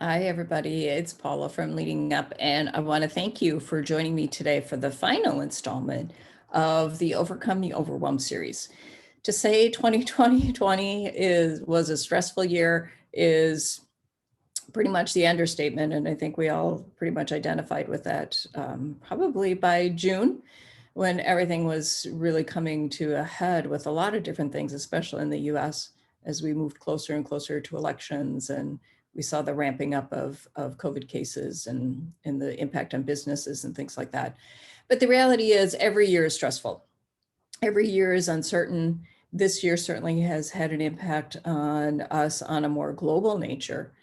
Hi, everybody. It's Paula from Leading Up, and I want to thank you for joining me today for the final installment of the Overcome the Overwhelm series. To say 2020 was a stressful year is pretty much the understatement, and I think we all pretty much identified with that probably by June, when everything was really coming to a head with a lot of different things, especially in the US, as we moved closer and closer to elections, and we saw the ramping up of COVID cases and the impact on businesses and things like that. But the reality is every year is stressful. Every year is uncertain. This year certainly has had an impact on us on a more global nature,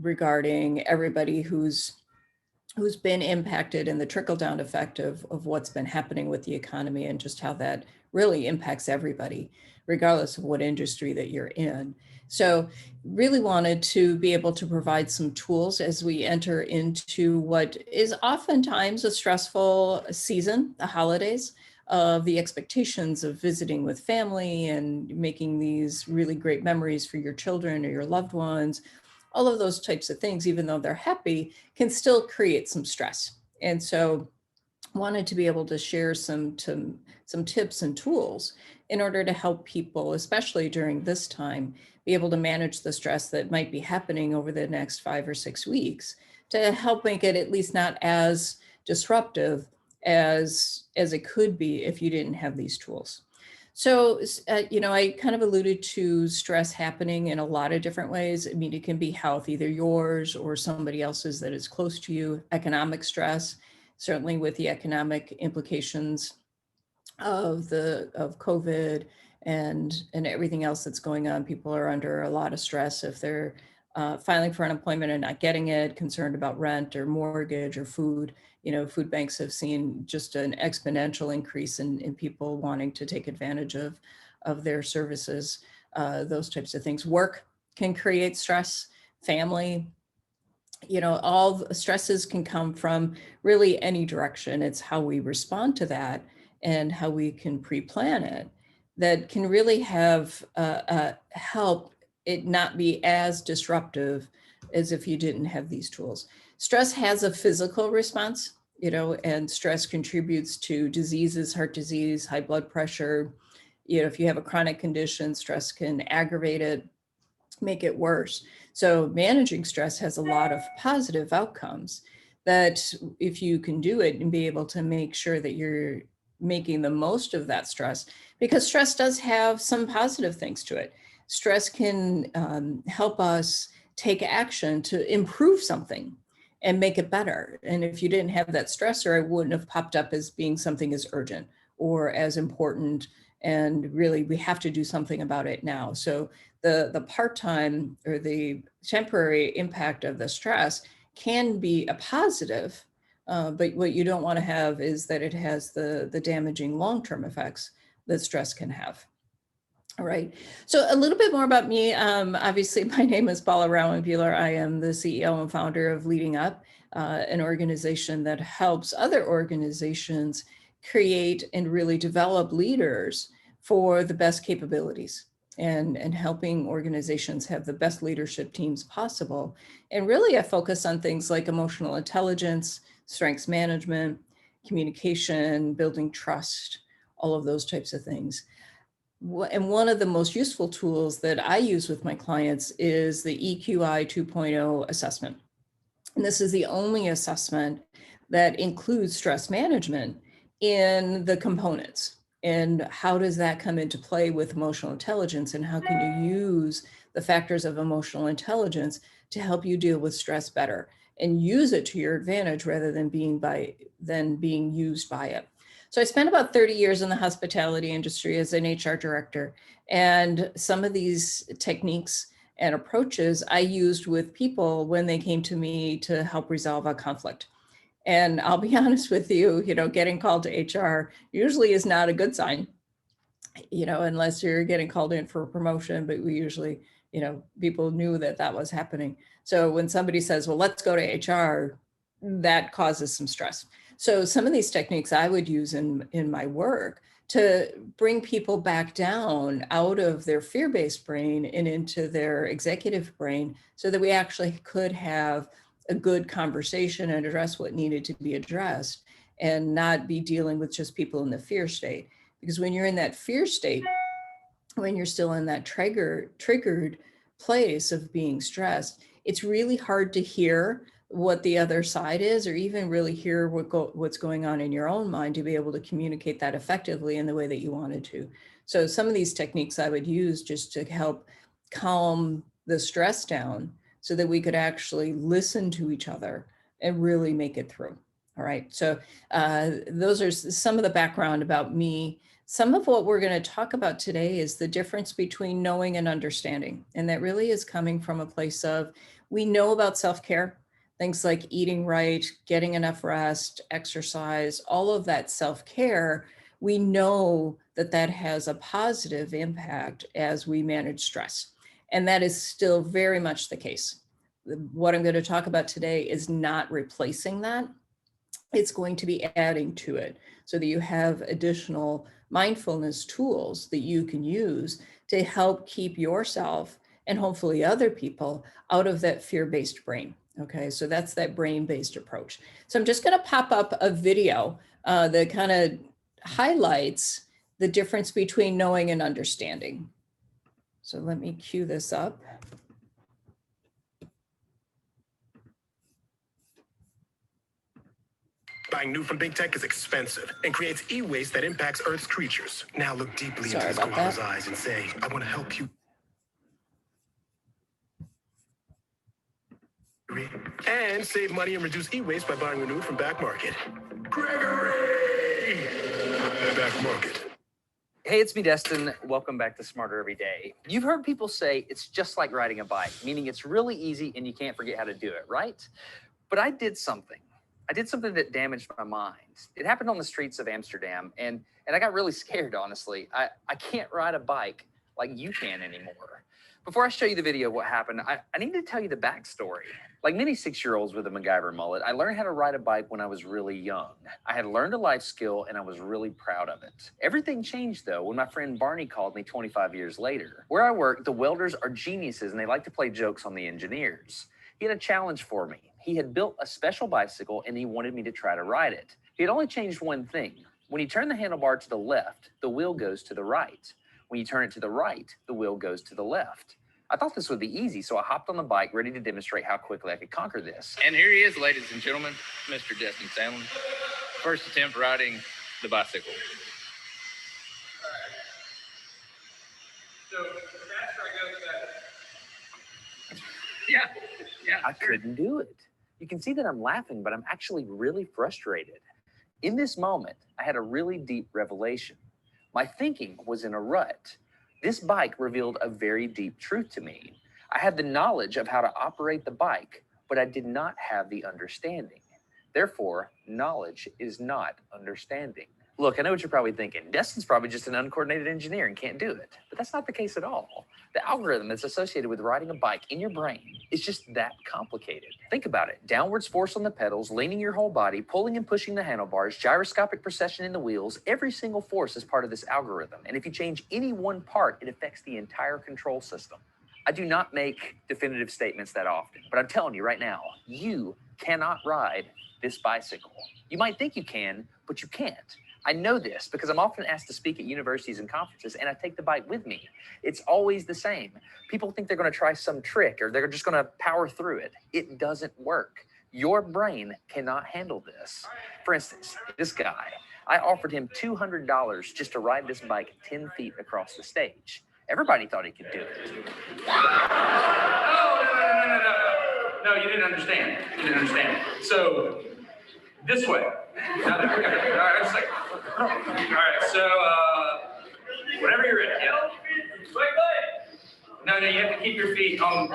regarding everybody who's been impacted and the trickle down effect of what's been happening with the economy and just how that really impacts everybody, regardless of what industry that you're in. So really wanted to be able to provide some tools as we enter into what is oftentimes a stressful season, the holidays, of the expectations of visiting with family and making these really great memories for your children or your loved ones. All of those types of things, even though they're happy, can still create some stress. And so wanted to be able to share some tips and tools in order to help people, especially during this time, be able to manage the stress that might be happening over the next 5 or 6 weeks, to help make it at least not as disruptive as it could be if you didn't have these tools. So, I kind of alluded to stress happening in a lot of different ways. I mean, it can be health, either yours or somebody else's that is close to you. Economic stress, certainly with the economic implications of COVID and everything else that's going on. People are under a lot of stress if they're filing for unemployment and not getting it, concerned about rent or mortgage or food. Food banks have seen just an exponential increase in people wanting to take advantage of their services, those types of things. Work can create stress, family, all the stresses can come from really any direction. It's how we respond to that and how we can pre-plan it that can really have help it not be as disruptive as if you didn't have these tools. Stress has a physical response, and stress contributes to diseases, heart disease, high blood pressure. If you have a chronic condition, stress can aggravate it, make it worse. So managing stress has a lot of positive outcomes that if you can do it and be able to make sure that you're making the most of that stress, because stress does have some positive things to it. Stress can help us take action to improve something and make it better. And if you didn't have that stressor, it wouldn't have popped up as being something as urgent or as important. And really, we have to do something about it now. So the part-time or the temporary impact of the stress can be a positive, but what you don't want to have is that it has the damaging long-term effects that stress can have. All right. So a little bit more about me. Obviously, my name is Paula Rowan-Buehler. I am the CEO and founder of Leading Up, an organization that helps other organizations create and really develop leaders for the best capabilities and helping organizations have the best leadership teams possible. And really, I focus on things like emotional intelligence, strengths management, communication, building trust, all of those types of things. And one of the most useful tools that I use with my clients is the EQI 2.0 assessment. And this is the only assessment that includes stress management in the components. And how does that come into play with emotional intelligence? And how can you use the factors of emotional intelligence to help you deal with stress better and use it to your advantage rather than being used by it? So I spent about 30 years in the hospitality industry as an HR director. And some of these techniques and approaches I used with people when they came to me to help resolve a conflict. And I'll be honest with you, getting called to HR usually is not a good sign, unless you're getting called in for a promotion, but we usually, people knew that was happening. So when somebody says, well, let's go to HR, that causes some stress. So some of these techniques I would use in my work to bring people back down out of their fear-based brain and into their executive brain so that we actually could have a good conversation and address what needed to be addressed and not be dealing with just people in the fear state. Because when you're in that fear state, when you're still in that triggered place of being stressed, it's really hard to hear what the other side is, or even really hear what's going on in your own mind to be able to communicate that effectively in the way that you wanted to. So some of these techniques I would use just to help calm the stress down so that we could actually listen to each other and really make it through. All right, so those are some of the background about me. Some of what we're going to talk about today is the difference between knowing and understanding. And that really is coming from a place of, we know about self-care, things like eating right, getting enough rest, exercise, all of that self-care. We know that that has a positive impact as we manage stress. And that is still very much the case. What I'm going to talk about today is not replacing that. It's going to be adding to it so that you have additional mindfulness tools that you can use to help keep yourself and hopefully other people out of that fear-based brain. Okay, so that's that brain-based approach. So I'm just going to pop up a video that kind of highlights the difference between knowing and understanding. So let me cue this up. Buying new from big tech is expensive and creates e-waste that impacts Earth's creatures. Now look deeply into this koala's eyes and say, I want to help you. And save money and reduce e-waste by buying renewed from Back Market. Gregory! Back Market. Hey, it's me, Destin. Welcome back to Smarter Every Day. You've heard people say it's just like riding a bike, meaning it's really easy and you can't forget how to do it, right? But I did something. That damaged my mind. It happened on the streets of Amsterdam, and I got really scared, honestly. I can't ride a bike like you can anymore. Before I show you the video of what happened, I need to tell you the backstory. Like many 6-year-olds with a MacGyver mullet, I learned how to ride a bike when I was really young. I had learned a life skill, and I was really proud of it. Everything changed, though, when my friend Barney called me 25 years later. Where I work, the welders are geniuses, and they like to play jokes on the engineers. He had a challenge for me. He had built a special bicycle, and he wanted me to try to ride it. He had only changed one thing. When you turn the handlebar to the left, the wheel goes to the right. When you turn it to the right, the wheel goes to the left. I thought this would be easy, so I hopped on the bike, ready to demonstrate how quickly I could conquer this. And here he is, ladies and gentlemen, Mr. Destin Sandlin. First attempt riding the bicycle. All right. So the faster I go, the better. Yeah. I couldn't do it. You can see that I'm laughing, but I'm actually really frustrated. In this moment, I had a really deep revelation. My thinking was in a rut. This bike revealed a very deep truth to me. I had the knowledge of how to operate the bike, but I did not have the understanding. Therefore, knowledge is not understanding. Look, I know what you're probably thinking. Destin's probably just an uncoordinated engineer and can't do it. But that's not the case at all. The algorithm that's associated with riding a bike in your brain is just that complicated. Think about it. Downwards force on the pedals, leaning your whole body, pulling and pushing the handlebars, gyroscopic precession in the wheels. Every single force is part of this algorithm. And if you change any one part, it affects the entire control system. I do not make definitive statements that often, but I'm telling you right now, you cannot ride this bicycle. You might think you can, but you can't. I know this because I'm often asked to speak at universities and conferences, and I take the bike with me. It's always the same. People think they're going to try some trick or they're just going to power through it. It doesn't work. Your brain cannot handle this. For instance, this guy, I offered him $200 just to ride this bike 10 feet across the stage. Everybody thought he could do it. No, you didn't understand. So, this way. Now there we go. All right, just like, all right, so, whenever you're ready. No, you have to keep your feet on.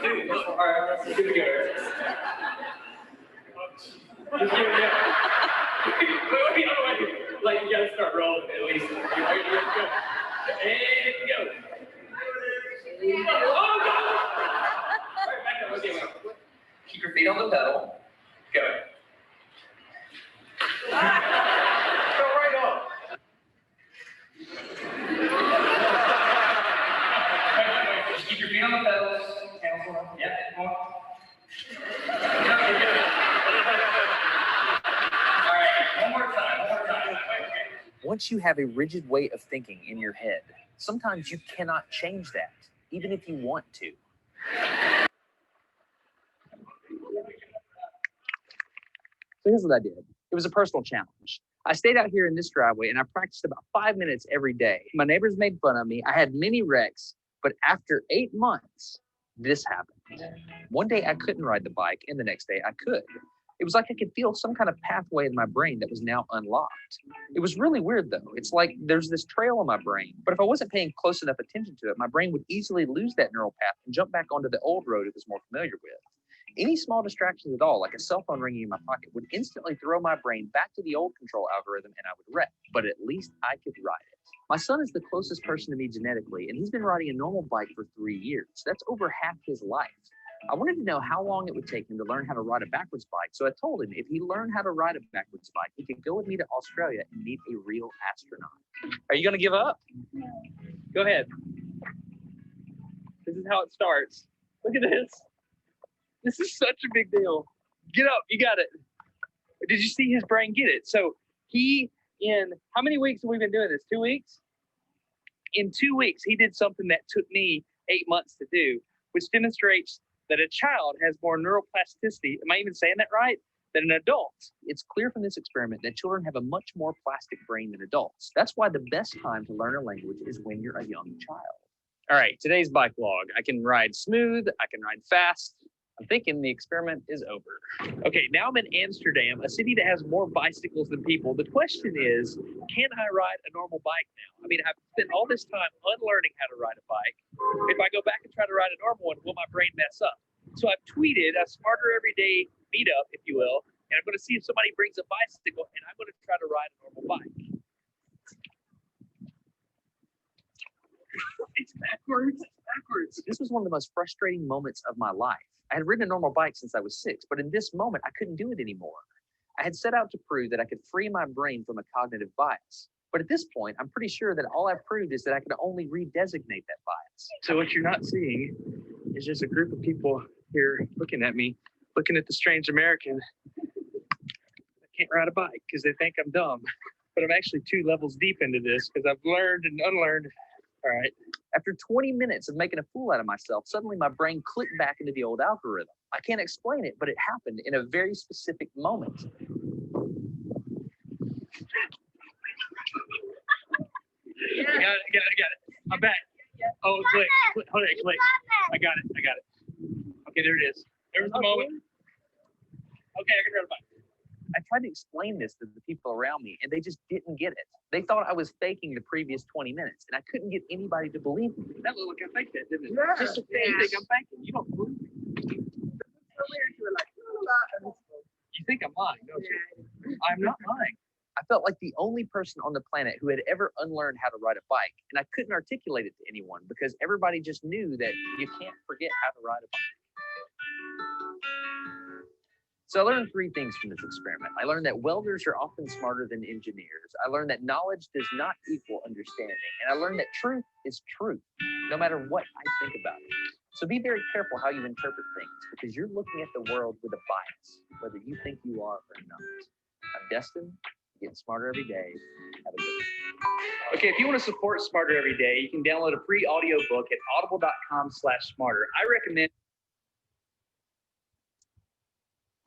Dude, all right, let's do it again. Wait, like, you gotta start rolling at least. And go. Oh, God! All right, back up. Okay, keep your feet on the pedal. Go. Don't on the pedals. Handles on. Yeah, come on. All right, one more time. Okay. Once you have a rigid way of thinking in your head, sometimes you cannot change that, even if you want to. So here's what I did. It was a personal challenge. I stayed out here in this driveway and I practiced about 5 minutes every day. My neighbors made fun of me. I had many wrecks, but after 8 months, this happened. One day I couldn't ride the bike and the next day I could. It was like I could feel some kind of pathway in my brain that was now unlocked. It was really weird though. It's like there's this trail in my brain, but if I wasn't paying close enough attention to it, my brain would easily lose that neural path and jump back onto the old road it was more familiar with. Any small distractions at all, like a cell phone ringing in my pocket, would instantly throw my brain back to the old control algorithm and I would wreck, but at least I could ride it. My son is the closest person to me genetically, and he's been riding a normal bike for 3 years. That's over half his life. I wanted to know how long it would take him to learn how to ride a backwards bike, so I told him if he learned how to ride a backwards bike, he could go with me to Australia and meet a real astronaut. Are you going to give up? No. Go ahead. This is how it starts. Look at this. This is such a big deal. Get up. You got it. Did you see his brain get it? So in how many weeks have we been doing this? 2 weeks? In 2 weeks, he did something that took me 8 months to do, which demonstrates that a child has more neuroplasticity, am I even saying that right, than an adult. It's clear from this experiment that children have a much more plastic brain than adults. That's why the best time to learn a language is when you're a young child. All right, today's bike log. I can ride smooth, I can ride fast. I'm thinking the experiment is over. Okay, now I'm in Amsterdam, a city that has more bicycles than people. The question is, can I ride a normal bike now? I mean, I've spent all this time unlearning how to ride a bike. If I go back and try to ride a normal one, will my brain mess up? So I've tweeted a Smarter Everyday meetup, if you will, and I'm going to see if somebody brings a bicycle, and I'm going to try to ride a normal bike. It's backwards. This was one of the most frustrating moments of my life. I had ridden a normal bike since I was 6, but in this moment, I couldn't do it anymore. I had set out to prove that I could free my brain from a cognitive bias. But at this point, I'm pretty sure that all I've proved is that I could only redesignate that bias. So what you're not seeing is just a group of people here looking at me, looking at the strange American that can't ride a bike because they think I'm dumb. But I'm actually 2 levels deep into this because I've learned and unlearned. All right. After 20 minutes of making a fool out of myself, suddenly my brain clicked back into the old algorithm. I can't explain it, but it happened in a very specific moment. You got it. I'm back. Oh, click. Hold on, click. I got it. Okay, there it is. There was the moment. Okay, I can ride a bike. I tried to explain this to the people around me, and they just didn't get it. They thought I was faking the previous 20 minutes, and I couldn't get anybody to believe me. That looked like I faked that, didn't it? Yeah. Just so you think I'm faking. You don't believe me. You think I'm lying, don't you? I'm not lying. I felt like the only person on the planet who had ever unlearned how to ride a bike, and I couldn't articulate it to anyone because everybody just knew that you can't forget how to ride a bike. So I learned 3 things from this experiment. I learned that welders are often smarter than engineers. I learned that knowledge does not equal understanding. And I learned that truth is truth, no matter what I think about it. So be very careful how you interpret things because you're looking at the world with a bias, whether you think you are or not. I'm Destin, getting smarter every day. Have a good one. Okay, if you want to support Smarter Every Day, you can download a free audiobook at audible.com/smarter. I recommend.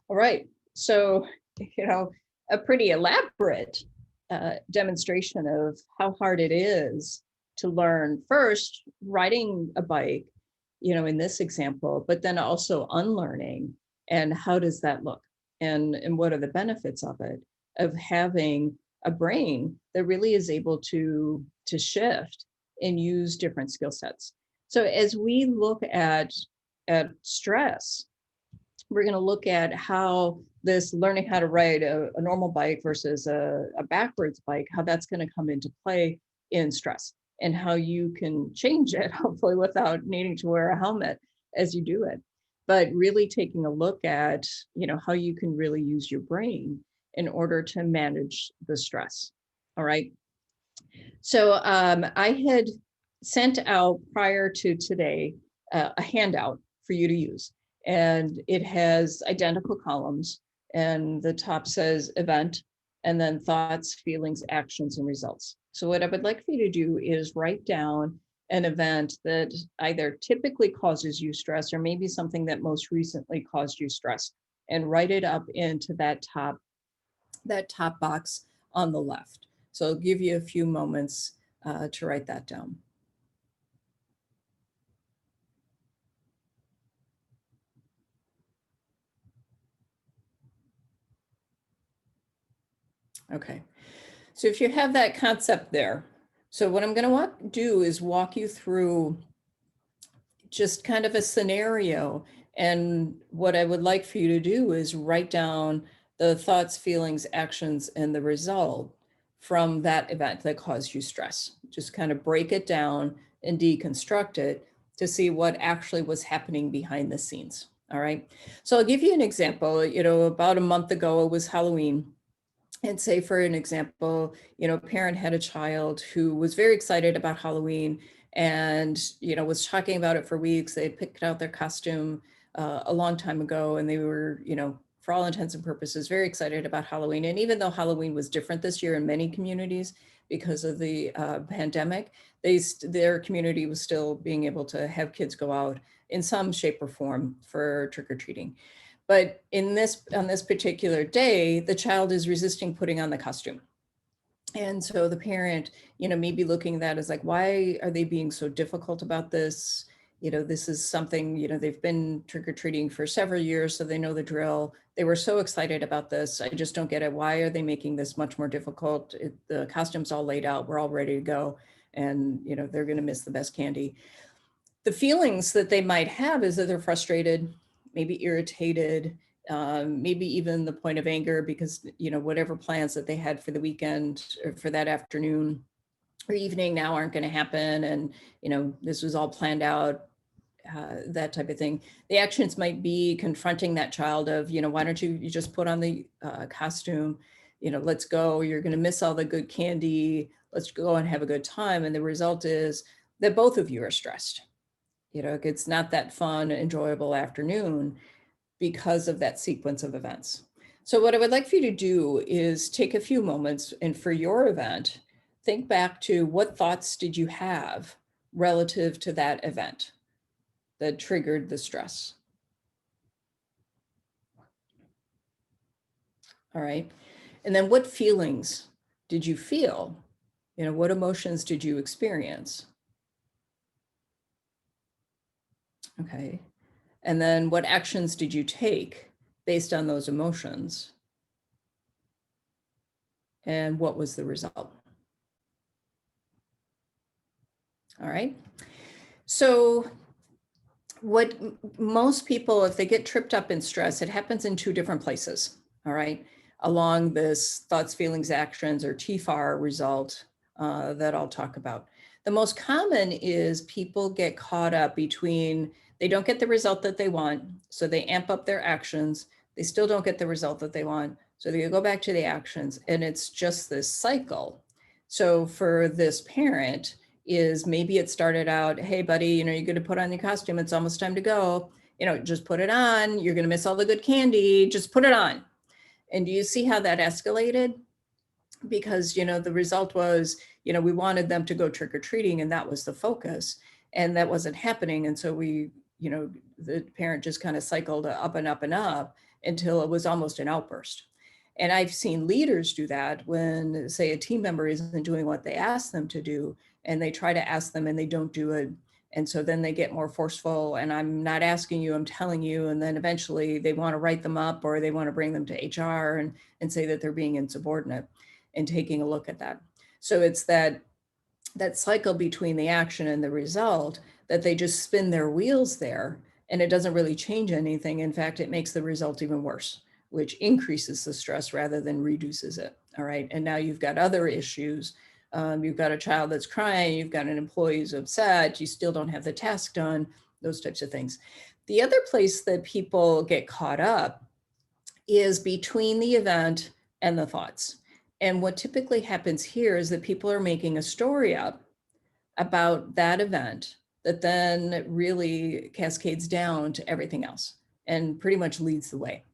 All right, so, a pretty elaborate demonstration of how hard it is to learn first riding a bike, in this example, but then also unlearning, and how does that look? And what are the benefits of it, of having a brain that really is able to shift and use different skill sets. So as we look at stress, we're going to look at how this learning how to ride a normal bike versus a backwards bike, how that's going to come into play in stress and how you can change it, hopefully without needing to wear a helmet as you do it. But really taking a look at, how you can really use your brain in order to manage the stress. All right. So I had sent out prior to today a handout for you to use. And it has identical columns, and the top says event, and then thoughts, feelings, actions, and results. So what I would like for you to do is write down an event that either typically causes you stress or maybe something that most recently caused you stress, and write it up into that top box on the left. So I'll give you a few moments to write that down. Okay, so if you have that concept there, so what I'm going to do is walk you through just kind of a scenario. And what I would like for you to do is write down the thoughts, feelings, actions, and the result from that event that caused you stress. Just kind of break it down and deconstruct it to see what actually was happening behind the scenes. All right. So I'll give you an example. About a month ago, it was Halloween. And say, for an example, a parent had a child who was very excited about Halloween and, was talking about it for weeks. They had picked out their costume a long time ago, and they were, for all intents and purposes, very excited about Halloween. And even though Halloween was different this year in many communities because of the pandemic, their community was still being able to have kids go out in some shape or form for trick-or-treating. But on this particular day, the child is resisting putting on the costume. And so the parent, may be looking at that as like, why are they being so difficult about this? This is something, they've been trick-or-treating for several years, so they know the drill. They were so excited about this. I just don't get it. Why are they making this much more difficult? The costume's all laid out. We're all ready to go. And, they're going to miss the best candy. The feelings that they might have is that they're frustrated, maybe irritated, maybe even the point of anger because, whatever plans that they had for the weekend or for that afternoon or evening now aren't going to happen. And, this was all planned out, that type of thing. The actions might be confronting that child of, why don't you just put on the costume, let's go, you're going to miss all the good candy, let's go and have a good time. And the result is that both of you are stressed. It's not that fun, enjoyable afternoon because of that sequence of events. So what I would like for you to do is take a few moments and for your event, think back to what thoughts did you have relative to that event that triggered the stress. All right. And then what feelings did you feel? What emotions did you experience? Okay. And then what actions did you take based on those emotions? And what was the result? All right. So what most people, if they get tripped up in stress, it happens in two different places. All right. Along this thoughts, feelings, actions, or TFAR result that I'll talk about. The most common is people get caught up between they don't get the result that they want, so they amp up their actions. They still don't get the result that they want, so they go back to the actions, and it's just this cycle. So for this parent, is maybe it started out, hey buddy, you're going to put on your costume, it's almost time to go, just put it on, you're going to miss all the good candy, just put it on. And do you see how that escalated? Because, the result was, we wanted them to go trick-or-treating, and that was the focus, and that wasn't happening. And so we, the parent just kind of cycled up and up and up until it was almost an outburst. And I've seen leaders do that when, say, a team member isn't doing what they ask them to do, and they try to ask them and they don't do it. And so then they get more forceful, and I'm not asking you, I'm telling you. And then eventually they want to write them up, or they want to bring them to HR and say that they're being insubordinate, and taking a look at that. So it's that cycle between the action and the result that they just spin their wheels there, and it doesn't really change anything. In fact, it makes the result even worse, which increases the stress rather than reduces it. All right. And now you've got other issues. You've got a child that's crying, you've got an employee who's upset, you still don't have the task done, those types of things. The other place that people get caught up is between the event and the thoughts. And what typically happens here is that people are making a story up about that event that then really cascades down to everything else and pretty much leads the way.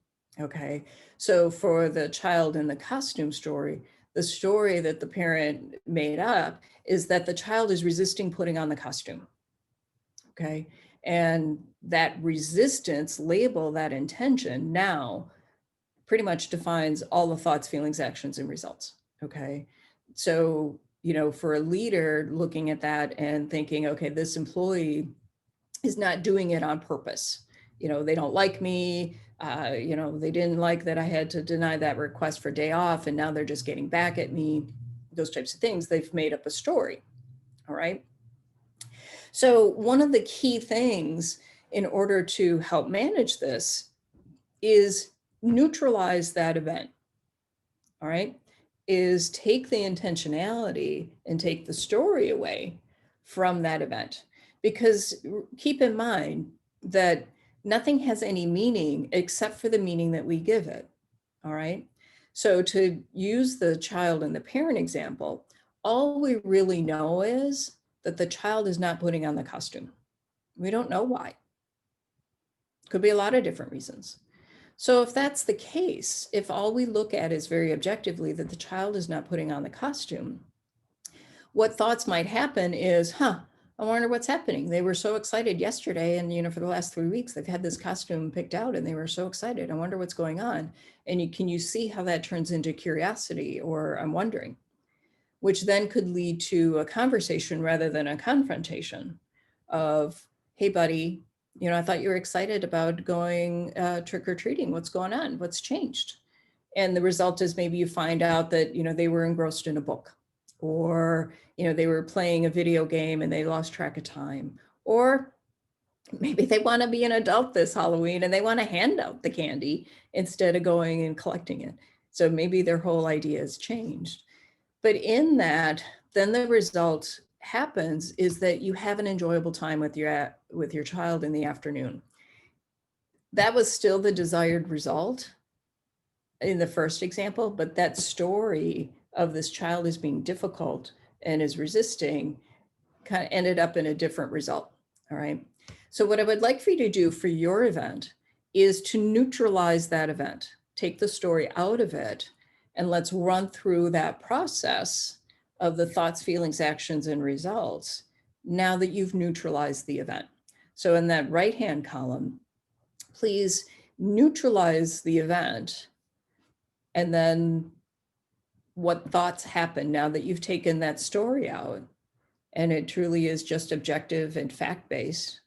Okay, so for the child in the costume story, the story that the parent made up is that the child is resisting putting on the costume. Okay, and that resistance label, that intention now pretty much defines all the thoughts, feelings, actions, and results. Okay, so for a leader looking at that and thinking, okay, this employee is not doing it on purpose. They don't like me. They didn't like that I had to deny that request for day off, and now they're just getting back at me. Those types of things. They've made up a story. All right. So one of the key things in order to help manage this is neutralize that event. All right. Is take the intentionality and take the story away from that event. Because keep in mind that nothing has any meaning except for the meaning that we give it. All right. So to use the child and the parent example, all we really know is that the child is not putting on the costume. We don't know why. Could be a lot of different reasons. So if that's the case, if all we look at is very objectively that the child is not putting on the costume, what thoughts might happen is, I wonder what's happening. They were so excited yesterday, and for the last 3 weeks, they've had this costume picked out and they were so excited. I wonder what's going on. And can you see how that turns into curiosity or I'm wondering, which then could lead to a conversation rather than a confrontation of, hey, buddy, I thought you were excited about going trick-or-treating. What's going on? What's changed? And the result is maybe you find out that, they were engrossed in a book, or, they were playing a video game and they lost track of time, or maybe they want to be an adult this Halloween and they want to hand out the candy instead of going and collecting it. So maybe their whole idea has changed. But in that, then the result happens is that you have an enjoyable time with your child in the afternoon. That was still the desired result in the first example, but that story of this child is being difficult and is resisting kind of ended up in a different result. All right. So what I would like for you to do for your event is to neutralize that event, take the story out of it, and let's run through that process of the thoughts, feelings, actions, and results now that you've neutralized the event. So in that right-hand column, please neutralize the event, and then what thoughts happen now that you've taken that story out and it truly is just objective and fact-based.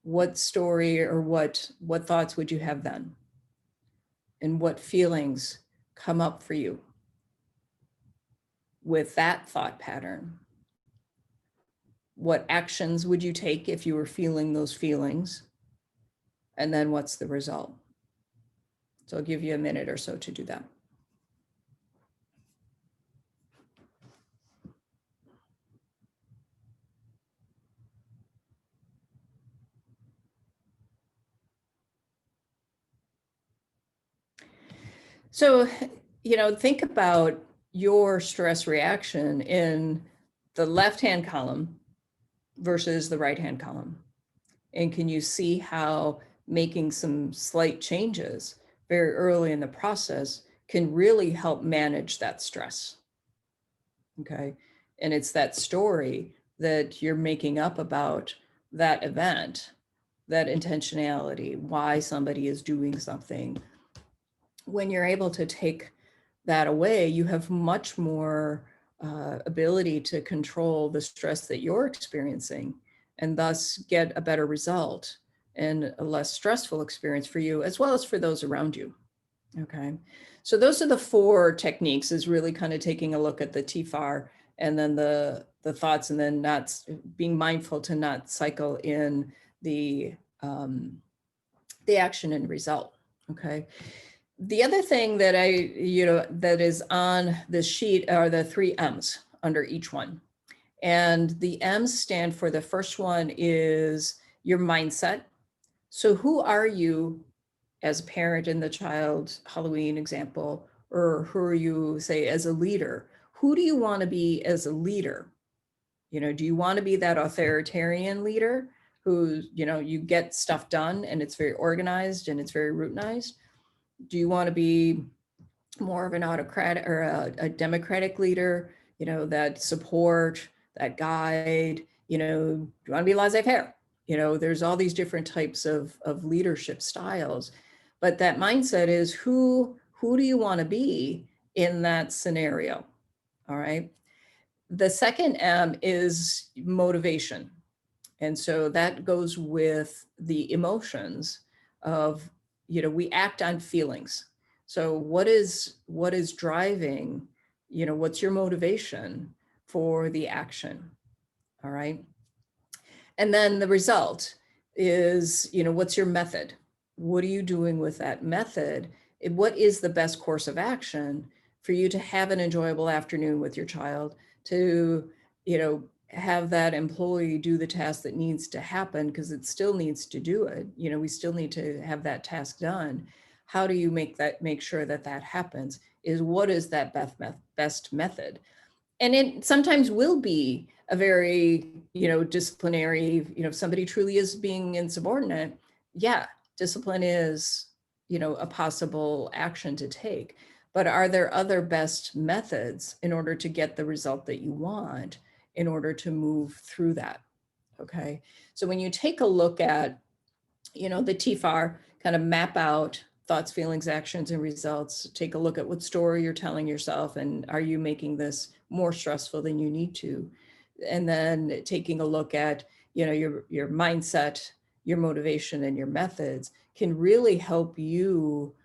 What story or what thoughts would you have then? And what feelings come up for you with that thought pattern? What actions would you take if you were feeling those feelings? And then what's the result? So I'll give you a minute or so to do that. So, think about your stress reaction in the left-hand column versus the right-hand column. And can you see how making some slight changes very early in the process can really help manage that stress? Okay. And it's that story that you're making up about that event, that intentionality, why somebody is doing something. When you're able to take that away, you have much more ability to control the stress that you're experiencing and thus get a better result and a less stressful experience for you as well as for those around you. Okay, so those are the 4 techniques, is really kind of taking a look at the TFAR and then the thoughts, and then not being mindful to not cycle in the action and result. Okay. The other thing that that is on this sheet are the 3 M's under each one. And the M's stand for, the first one is your mindset. So who are you as a parent in the child's Halloween example, or who are you, say, as a leader? Who do you want to be as a leader? You know, do you want to be that authoritarian leader who, you know, you get stuff done and it's very organized and it's very routinized? Do you want to be more of an autocratic or a democratic leader, you know, that support, that guide, you know, do you want to be laissez-faire? You know, there's all these different types of leadership styles, but that mindset is who do you want to be in that scenario? All right. The second M is motivation. And so that goes with the emotions of, you know, we act on feelings. So what is driving, you know, what's your motivation for the action? All right. And then the result is, you know, what's your method? What are you doing with that method? What is the best course of action for you to have an enjoyable afternoon with your child, to, you know, have that employee do the task that needs to happen because it still needs to do it. You know, we still need to have that task done. How do you make sure that that happens? Is what is that best method? And it sometimes will be a very, you know, disciplinary, you know, if somebody truly is being insubordinate, yeah, discipline is, you know, a possible action to take. But are there other best methods in order to get the result that you want, in order to move through that? Okay. So when you take a look at, you know, the TFAR, kind of map out thoughts, feelings, actions, and results, take a look at what story you're telling yourself, and are you making this more stressful than you need to? And then taking a look at, you know, your mindset, your motivation, and your methods can really help you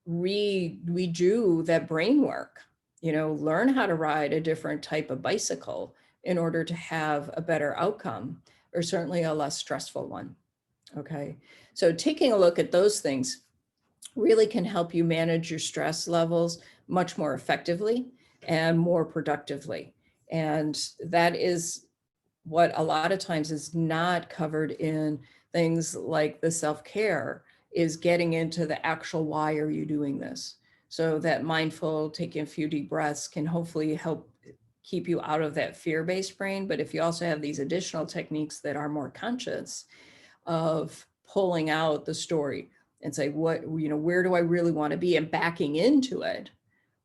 redo that brain work, you know, learn how to ride a different type of bicycle in order to have a better outcome, or certainly a less stressful one. Okay, so taking a look at those things really can help you manage your stress levels much more effectively and more productively. And that is what a lot of times is not covered in things like the self-care, is getting into the actual why are you doing this. So that mindful, taking a few deep breaths can hopefully help keep you out of that fear-based brain. But if you also have these additional techniques that are more conscious, of pulling out the story and say, what, you know, where do I really want to be, and backing into it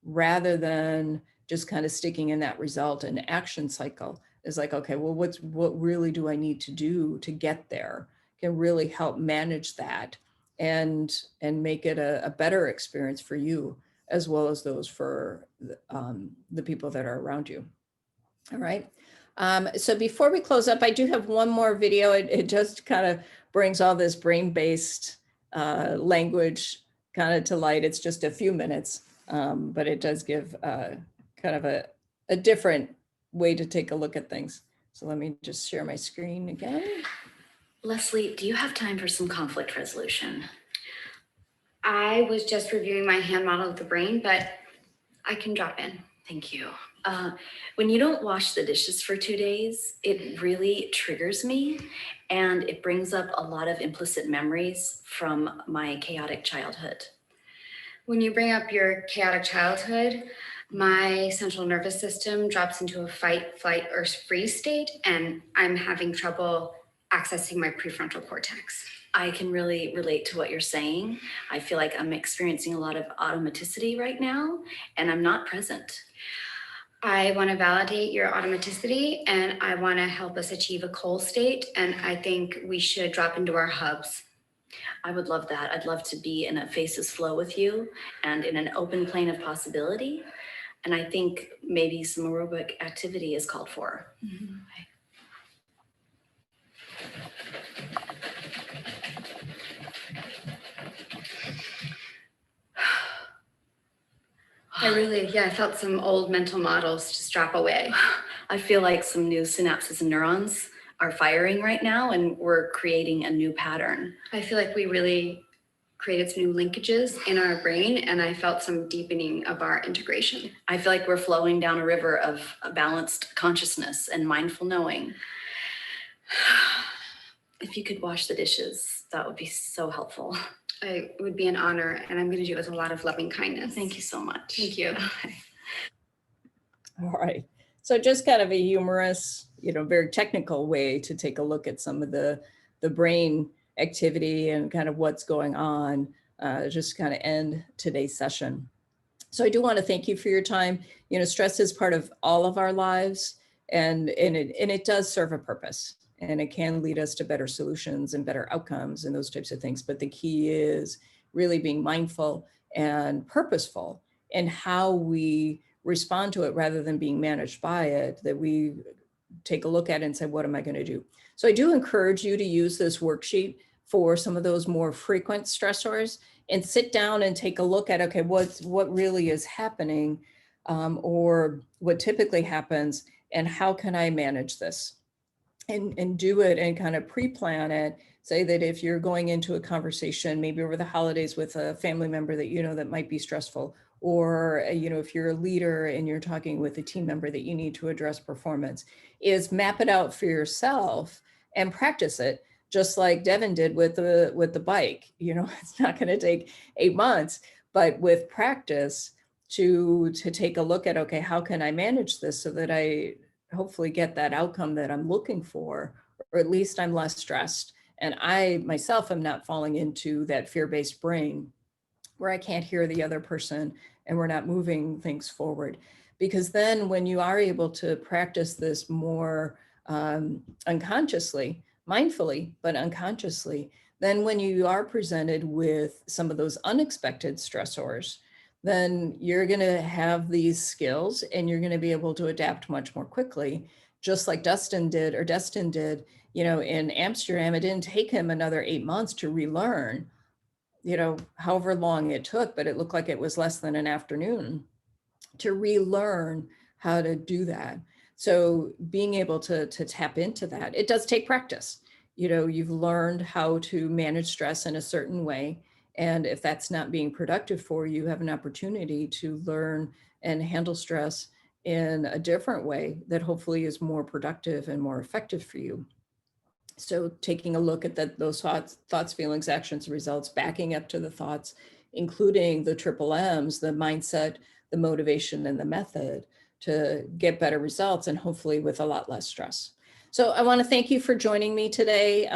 rather than just kind of sticking in that result and action cycle, is like, okay, well, what really do I need to do to get there, can really help manage that and make it a better experience for you, as well as those for the people that are around you. All right. So before we close up, I do have one more video. It just kind of brings all this brain-based language kind of to light. It's just a few minutes, but it does give kind of a different way to take a look at things. So let me just share my screen again. Leslie, do you have time for some conflict resolution? I was just reviewing my hand model of the brain, but I can drop in. Thank you. When you don't wash the dishes for 2 days, it really triggers me, and it brings up a lot of implicit memories from my chaotic childhood. When you bring up your chaotic childhood, my central nervous system drops into a fight, flight, or freeze state, and I'm having trouble accessing my prefrontal cortex. I can really relate to what you're saying. I feel like I'm experiencing a lot of automaticity right now, and I'm not present. I want to validate your automaticity, and I want to help us achieve a coal state, and I think we should drop into our hubs. I would love that. I'd love to be in a faces flow with you and in an open plane of possibility. And I think maybe some aerobic activity is called for. Mm-hmm. Okay. I felt some old mental models just drop away. I feel like some new synapses and neurons are firing right now, and we're creating a new pattern. I feel like we really created some new linkages in our brain, and I felt some deepening of our integration. I feel like we're flowing down a river of a balanced consciousness and mindful knowing. If you could wash the dishes, that would be so helpful. It would be an honor, and I'm going to do it with a lot of loving kindness. Thank you so much. Thank you. Okay. All right. So just kind of a humorous, very technical way to take a look at some of the brain activity and kind of what's going on, just kind of end today's session. So I do want to thank you for your time. Stress is part of all of our lives, and it does serve a purpose, and it can lead us to better solutions and better outcomes and those types of things. But the key is really being mindful and purposeful in how we respond to it rather than being managed by it, that we take a look at it and say, what am I going to do? So I do encourage you to use this worksheet for some of those more frequent stressors and sit down and take a look at, okay, what really is happening, or what typically happens, and how can I manage this? And do it and kind of pre-plan it. Say that if you're going into a conversation, maybe over the holidays with a family member that that might be stressful, or if you're a leader and you're talking with a team member that you need to address performance, is map it out for yourself and practice it, just like Devin did with the bike. It's not going to take 8 months, but with practice to take a look at, okay, how can I manage this so that I hopefully get that outcome that I'm looking for, or at least I'm less stressed. And I myself am not falling into that fear-based brain where I can't hear the other person and we're not moving things forward. Because then when you are able to practice this more unconsciously, mindfully, but unconsciously, then when you are presented with some of those unexpected stressors, then you're going to have these skills and you're going to be able to adapt much more quickly, just like Destin did, in Amsterdam. It didn't take him another 8 months to relearn, however long it took, but it looked like it was less than an afternoon to relearn how to do that. So being able to tap into that, it does take practice. You've learned how to manage stress in a certain way. And if that's not being productive for you, you have an opportunity to learn and handle stress in a different way that hopefully is more productive and more effective for you. So taking a look at those thoughts, feelings, actions, results, backing up to the thoughts, including the triple M's, the mindset, the motivation, and the method, to get better results and hopefully with a lot less stress. So I want to thank you for joining me today.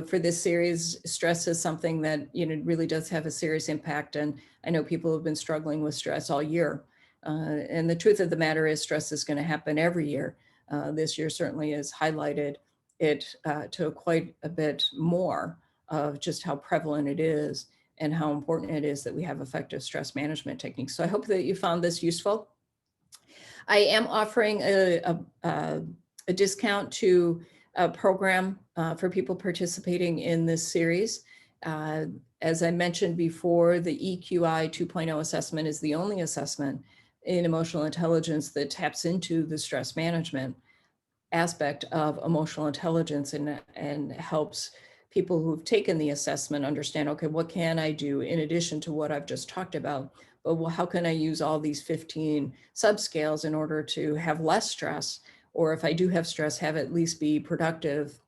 For this series, stress is something that, really does have a serious impact. And I know people have been struggling with stress all year. And the truth of the matter is stress is going to happen every year. This year certainly has highlighted it to quite a bit more of just how prevalent it is and how important it is that we have effective stress management techniques. So I hope that you found this useful. I am offering a discount to a program for people participating in this series. As I mentioned before, the EQI 2.0 assessment is the only assessment in emotional intelligence that taps into the stress management aspect of emotional intelligence and helps people who've taken the assessment understand, okay, what can I do in addition to what I've just talked about? But how can I use all these 15 subscales in order to have less stress? Or if I do have stress, have at least be productive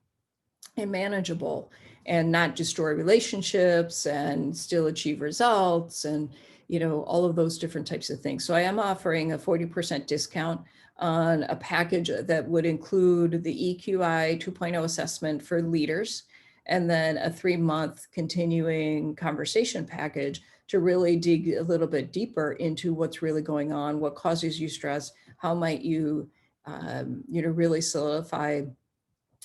and manageable and not destroy relationships and still achieve results and, all of those different types of things. So I am offering a 40% discount on a package that would include the EQI 2.0 assessment for leaders, and then a 3-month continuing conversation package to really dig a little bit deeper into what's really going on, what causes you stress, how might you, really solidify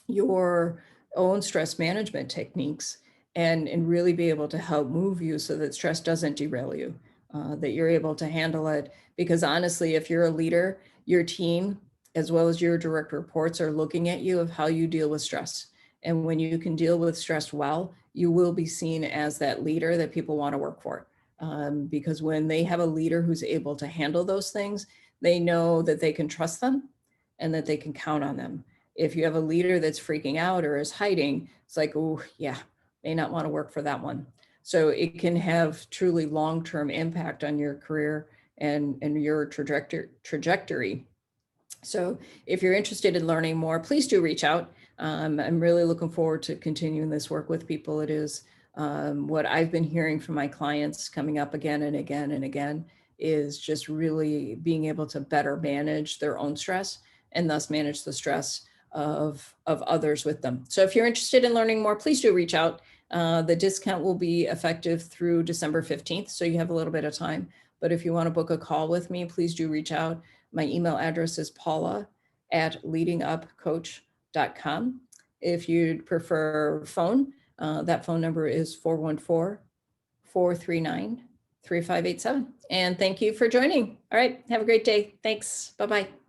your own stress management techniques and really be able to help move you so that stress doesn't derail you, that you're able to handle it. Because honestly, if you're a leader, your team, as well as your direct reports, are looking at you of how you deal with stress. And when you can deal with stress well, you will be seen as that leader that people want to work for. Because when they have a leader who's able to handle those things, they know that they can trust them and that they can count on them. If you have a leader that's freaking out or is hiding, it's like, oh yeah, may not want to work for that one. So it can have truly long-term impact on your career and your trajectory. So if you're interested in learning more, please do reach out. I'm really looking forward to continuing this work with people. It is what I've been hearing from my clients coming up again and again and again is just really being able to better manage their own stress and thus manage the stress of others with them. So if you're interested in learning more, please do reach out. The discount will be effective through December 15th, so you have a little bit of time. But if you want to book a call with me, please do reach out. My email address is paula@leadingupcoach.com. If you'd prefer phone, that phone number is 414-439-3587. And thank you for joining. All right, have a great day. Thanks. Bye-bye.